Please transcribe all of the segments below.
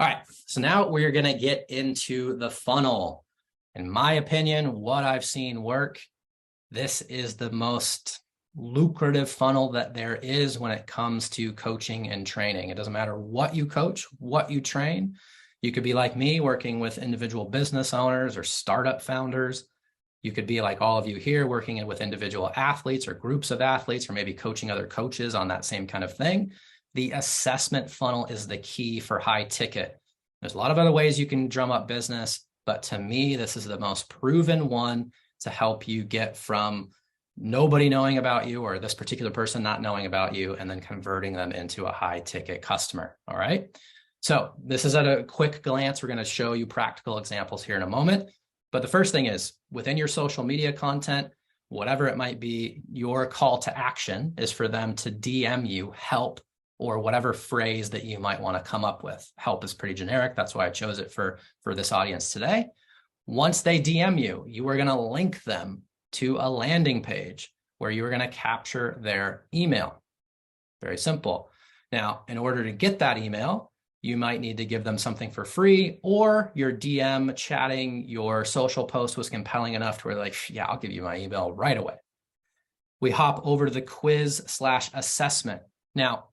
All right, so now we're going to get into the funnel. In my opinion, what I've seen work, this is the most lucrative funnel that there is when it comes to coaching and training. It doesn't matter what you coach, what you train. You could be like me, working with individual business owners or startup founders. You could be like all of you here, working with individual athletes or groups of athletes, or maybe coaching other coaches on that same kind of thing. The assessment funnel is the key for high ticket. There's a lot of other ways you can drum up business, but to me, this is the most proven one to help you get from nobody knowing about you or this particular person not knowing about you and then converting them into a high ticket customer. All right. So this is at a quick glance. We're going to show you practical examples here in a moment. But the first thing is within your social media content, whatever it might be, your call to action is for them to DM you help or whatever phrase that you might want to come up with. Help is pretty generic. That's why I chose it for this audience today. Once they DM you, you are going to link them to a landing page where you are going to capture their email. Very simple. Now, in order to get that email, you might need to give them something for free, or your DM chatting, your social post was compelling enough to where they're like, yeah, I'll give you my email right away. We hop over to the quiz/assessment. Now,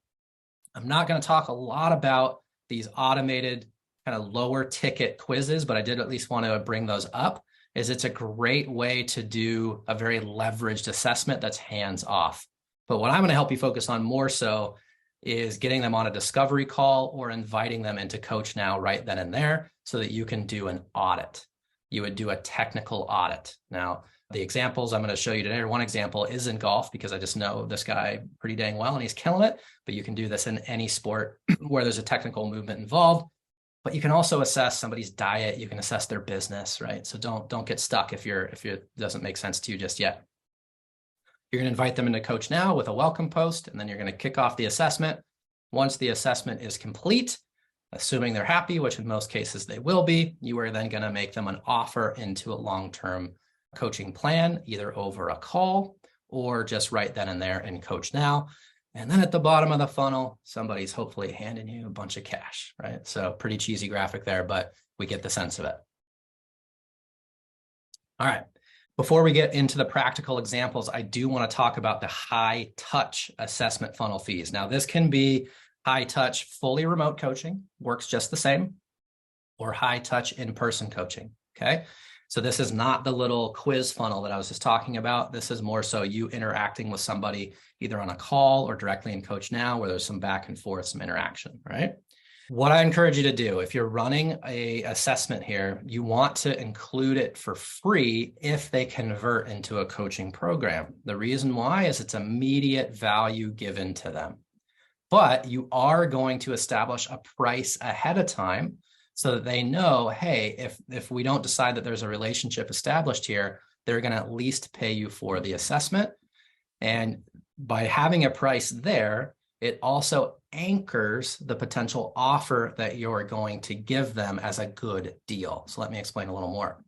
I'm not going to talk a lot about these automated kind of lower ticket quizzes, but I did at least want to bring those up, is it's a great way to do a very leveraged assessment that's hands off. But what I'm going to help you focus on more so is getting them on a discovery call or inviting them into CoachNow right then and there so that you can do an audit. You would do a technical audit. Now, the examples I'm going to show you today, or one example is in golf because I just know this guy pretty dang well and he's killing it, but you can do this in any sport where there's a technical movement involved. But you can also assess somebody's diet. You can assess their business, right? So don't get stuck if it doesn't make sense to you just yet. You're going to invite them into CoachNow with a welcome post, and then you're going to kick off the assessment. Once the assessment is complete, assuming they're happy, which in most cases they will be, you are then going to make them an offer into a long-term coaching plan, either over a call or just right then and there in CoachNow. And then at the bottom of the funnel, somebody's hopefully handing you a bunch of cash, right? So pretty cheesy graphic there, but we get the sense of it. All right. Before we get into the practical examples, I do want to talk about the high touch assessment funnel fees. Now, this can be high touch, fully remote coaching, works just the same, or high touch in-person coaching. Okay. So this is not the little quiz funnel that I was just talking about. This is more so you interacting with somebody either on a call or directly in CoachNow where there's some back and forth, some interaction, right? What I encourage you to do, if you're running an assessment here, you want to include it for free if they convert into a coaching program. The reason why is it's immediate value given to them. But you are going to establish a price ahead of time so that they know, hey, if we don't decide that there's a relationship established here, they're going to at least pay you for the assessment. And by having a price there, it also anchors the potential offer that you're going to give them as a good deal. So let me explain a little more.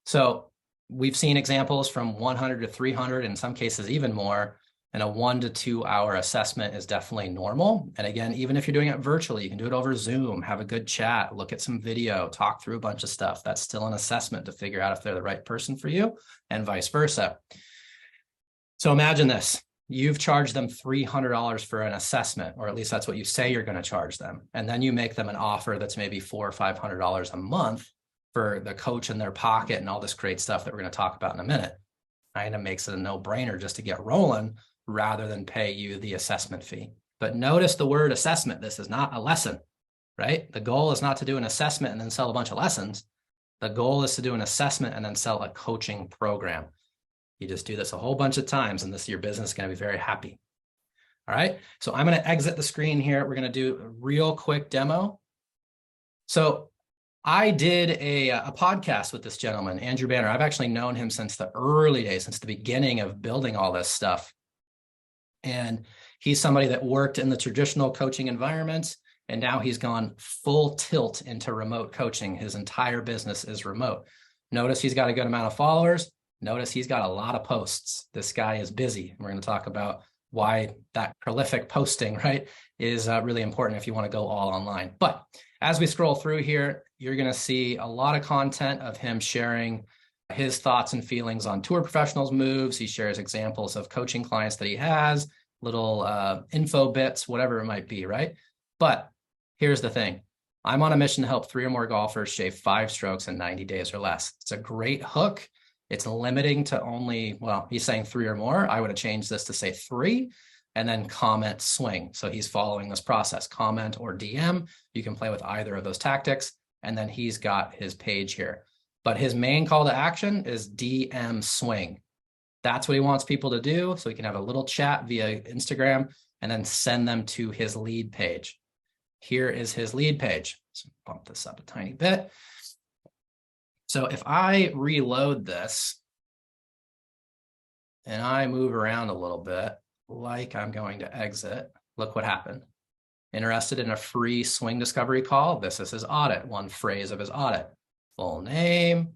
So we've seen examples from 100 to 300, in some cases even more, and a 1 to 2 hour assessment is definitely normal. And again, even if you're doing it virtually, you can do it over Zoom, have a good chat, look at some video, talk through a bunch of stuff. That's still an assessment to figure out if they're the right person for you and vice versa. So imagine this. You've charged them $300 for an assessment, or at least that's what you say you're going to charge them. And then you make them an offer that's maybe $400 or $500 a month for the coach in their pocket and all this great stuff that we're going to talk about in a minute. Kind of makes it a no-brainer just to get rolling rather than pay you the assessment fee. But notice the word assessment. This is not a lesson, right? The goal is not to do an assessment and then sell a bunch of lessons. The goal is to do an assessment and then sell a coaching program. You just do this a whole bunch of times and your business is going to be very happy. All right. So I'm going to exit the screen here. We're going to do a real quick demo. So I did a podcast with this gentleman, Andrew Banner. I've actually known him since the early days, since the beginning of building all this stuff. And he's somebody that worked in the traditional coaching environments, and now he's gone full tilt into remote coaching. His entire business is remote. Notice he's got a good amount of followers. Notice he's got a lot of posts. This guy is busy. We're going to talk about why that prolific posting, right, is really important if you want to go all online. But as we scroll through here, you're going to see a lot of content of him sharing his thoughts and feelings on tour professionals' moves. He shares examples of coaching clients that he has, little info bits, whatever it might be, right? But here's the thing. I'm on a mission to help 3 or more golfers shave 5 strokes in 90 days or less. It's a great hook. It's limiting to only, well, he's saying 3 or more. I would have changed this to say 3 and then comment swing. So he's following this process, comment or DM. You can play with either of those tactics. And then he's got his page here. But his main call to action is DM swing. That's what he wants people to do. So he can have a little chat via Instagram and then send them to his lead page. Here is his lead page. So bump this up a tiny bit. So if I reload this and I move around a little bit, like I'm going to exit, look what happened. Interested in a free swing discovery call? This is his audit, one phrase of his audit. Full name,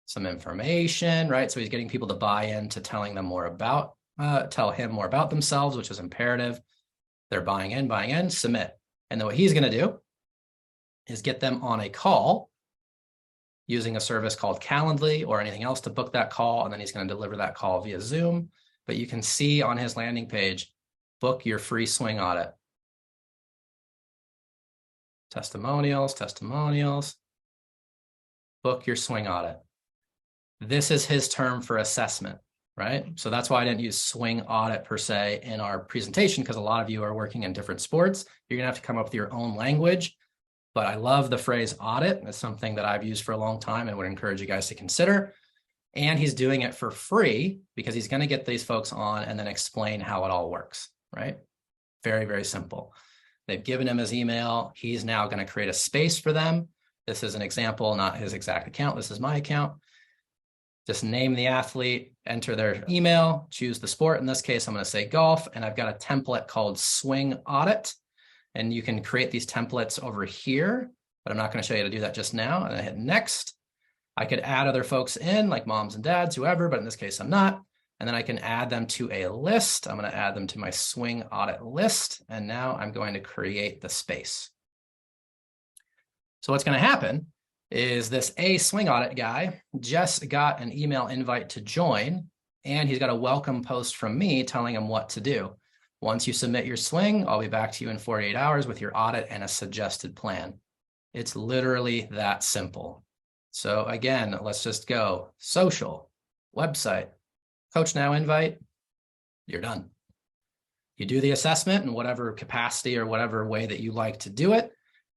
some information, right? So he's getting people to buy into telling them more about, tell him more about themselves, which is imperative. They're buying in, submit. And then what he's going to do is get them on a call using a service called Calendly or anything else to book that call. And then he's going to deliver that call via Zoom. But you can see on his landing page, book your free swing audit. Testimonials, book your swing audit. This is his term for assessment, right? So that's why I didn't use swing audit per se in our presentation, because a lot of you are working in different sports. You're gonna have to come up with your own language, but I love the phrase audit. It's something that I've used for a long time and would encourage you guys to consider. And he's doing it for free because he's gonna get these folks on and then explain how it all works, right? Very, very simple. They've given him his email. He's now gonna create a space for them. This is an example, not his exact account. This is my account. Just name the athlete, enter their email, choose the sport. In this case, I'm going to say golf, and I've got a template called Swing Audit. And you can create these templates over here, but I'm not going to show you how to do that just now. And I hit next. I could add other folks in, like moms and dads, whoever, but in this case, I'm not. And then I can add them to a list. I'm going to add them to my Swing Audit list. And now I'm going to create the space. So what's going to happen is this swing audit guy just got an email invite to join, and he's got a welcome post from me telling him what to do. Once you submit your swing, I'll be back to you in 48 hours with your audit and a suggested plan. It's literally that simple. So again, let's just go social, website, CoachNow invite, you're done. You do the assessment in whatever capacity or whatever way that you like to do it.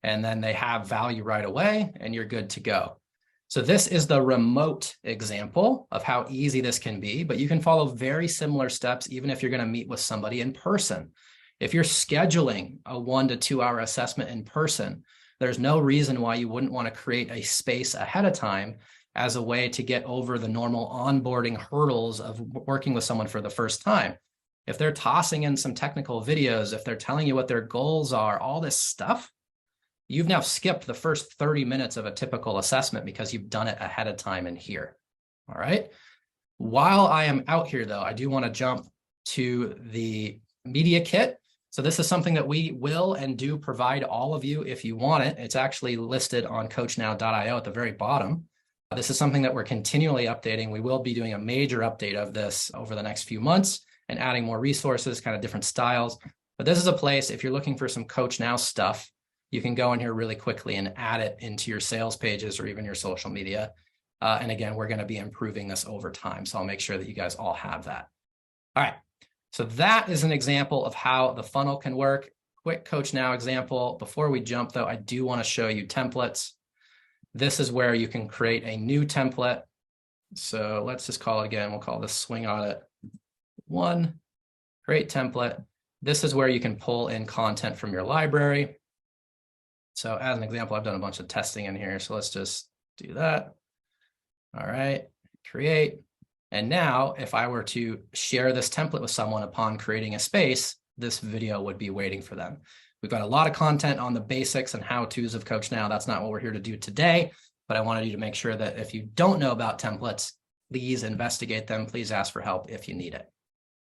And then they have value right away and you're good to go. So this is the remote example of how easy this can be, but you can follow very similar steps even if you're going to meet with somebody in person. If you're scheduling a 1 to 2 hour assessment in person, there's no reason why you wouldn't want to create a space ahead of time as a way to get over the normal onboarding hurdles of working with someone for the first time. If they're tossing in some technical videos, if they're telling you what their goals are, all this stuff, you've now skipped the first 30 minutes of a typical assessment because you've done it ahead of time in here. All right. While I am out here, though, I do want to jump to the media kit. So this is something that we will and do provide all of you if you want it. It's actually listed on coachnow.io at the very bottom. This is something that we're continually updating. We will be doing a major update of this over the next few months and adding more resources, kind of different styles. But this is a place, if you're looking for some CoachNow stuff, you can go in here really quickly and add it into your sales pages or even your social media. And again, we're going to be improving this over time. So I'll make sure that you guys all have that. All right. So that is an example of how the funnel can work. Quick CoachNow example. Before we jump, though, I do want to show you templates. This is where you can create a new template. So let's just call it again. We'll call this Swing Audit 1. Create template. This is where you can pull in content from your library. So as an example, I've done a bunch of testing in here. So let's just do that. All right, create. And now if I were to share this template with someone upon creating a space, this video would be waiting for them. We've got a lot of content on the basics and how-tos of CoachNow. That's not what we're here to do today, but I wanted you to make sure that if you don't know about templates, please investigate them. Please ask for help if you need it.